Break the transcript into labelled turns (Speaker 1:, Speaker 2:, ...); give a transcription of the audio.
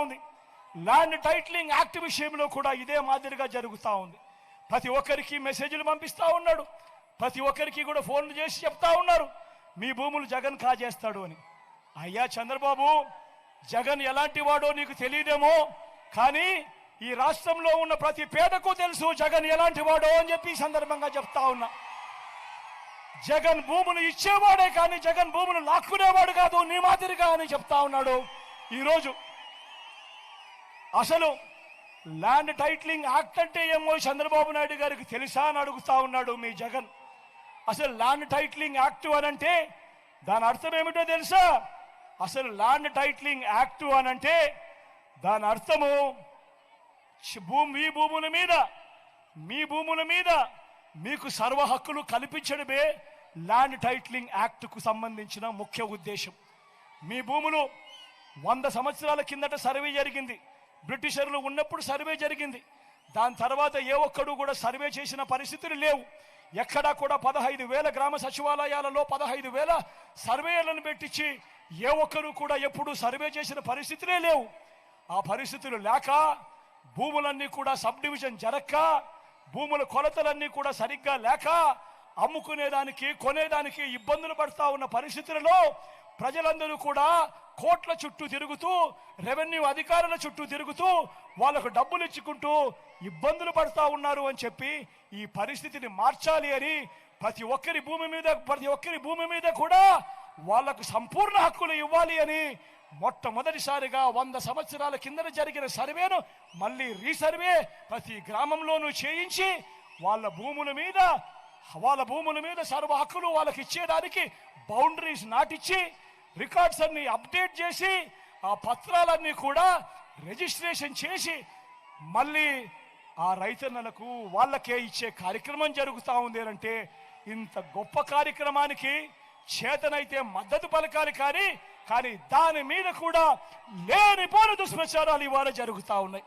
Speaker 1: ఉంది. Land titling act విషయంలో కూడా ఇదే మాదిరిగా జరుగుతూ ఉంది. ప్రతి ఒక్కరికి మెసేజ్లు పంపిస్తూ ఉన్నాడు, ప్రతి ఒక్కరికి కూడా ఫోన్లు చేసి చెప్తా ఉన్నారు మీ భూములు జగన్ కాజేస్తాడు అని. అయ్యా చంద్రబాబు, జగన్ ఎలాంటి వాడో నీకు తెలియదేమో, కానీ ఈ రాష్ట్రంలో ఉన్న ప్రతి పేదకు తెలుసు జగన్ ఎలాంటి వాడో అని చెప్పి ఈ సందర్భంగా చెప్తా ఉన్నా. జగన్ భూములు ఇచ్చేవాడే కానీ జగన్ భూములు లాక్కునేవాడు కాదు నీ మాదిరిగా అని చెప్తా ఉన్నాడు. ఈరోజు అసలు ల్యాండ్ టైటిలింగ్ యాక్ట్ అంటే ఏమో చంద్రబాబు నాయుడు గారికి తెలుసా అని అడుగుతా ఉన్నాడు మీ జగన్. అసలు ల్యాండ్ టైటిలింగ్ యాక్ట్ అనంటే దాని అర్థం ఏమిటో తెలుసా? అసలు ల్యాండ్ టైటిలింగ్ యాక్ట్ అనంటే దాని అర్థము మీ భూముల మీద మీకు సర్వ హక్కులు కల్పించడమే ల్యాండ్ టైటిలింగ్ యాక్ట్కు సంబంధించిన ముఖ్య ఉద్దేశం. మీ భూములు 100 సంవత్సరాల కిందట సర్వే జరిగింది, బ్రిటిషర్లు ఉన్నప్పుడు సర్వే జరిగింది. దాని తర్వాత ఏ ఒక్కడు కూడా సర్వే చేసిన పరిస్థితులు లేవు. ఎక్కడా కూడా 15,000 గ్రామ సచివాలయాలలో 15,000 సర్వేలను పెట్టించి ఏ ఒక్కరు కూడా ఎప్పుడు సర్వే చేసిన పరిస్థితులే లేవు. ఆ పరిస్థితులు లేక భూములన్నీ కూడా సబ్ డివిజన్ జరక్క, భూముల కొలతలన్నీ కూడా సరిగ్గా లేక అమ్ముకునేదానికి కొనేదానికి ఇబ్బందులు పడతా ఉన్న పరిస్థితులలో ప్రజలందరూ కూడా కోట్ల చుట్టూ తిరుగుతూ, రెవెన్యూ అధికారుల చుట్టూ తిరుగుతూ వాళ్ళకు డబ్బులు ఇచ్చుకుంటూ ఇబ్బందులు పడతా ఉన్నారు అని చెప్పి ఈ పరిస్థితిని మార్చాలి అని ప్రతి ఒక్కరి భూమి మీద కూడా వాళ్లకు సంపూర్ణ హక్కులు ఇవ్వాలి అని మొట్టమొదటిసారిగా 100 సంవత్సరాల కిందట జరిగిన సర్వేను మళ్ళీ రీసర్వే ప్రతి గ్రామంలోనూ చేయించి వాళ్ళ భూముల మీద సర్వ హక్కులు వాళ్ళకి ఇచ్చేదానికి బౌండరీస్ నాటిచ్చి రికార్డ్స్ అన్ని అప్డేట్ చేసి ఆ పత్రాలన్నీ కూడా రిజిస్ట్రేషన్ చేసి మళ్ళీ ఆ రైతన్నలకు వాళ్ళకే ఇచ్చే కార్యక్రమం జరుగుతూ ఉంది అంటే ఇంత గొప్ప కార్యక్రమానికి చేతనైతే మద్దతు పలకాలి, కానీ దాని మీద కూడా లేనిపోని దుష్ప్రచారాలు ఇవాళ జరుగుతూ ఉన్నాయి.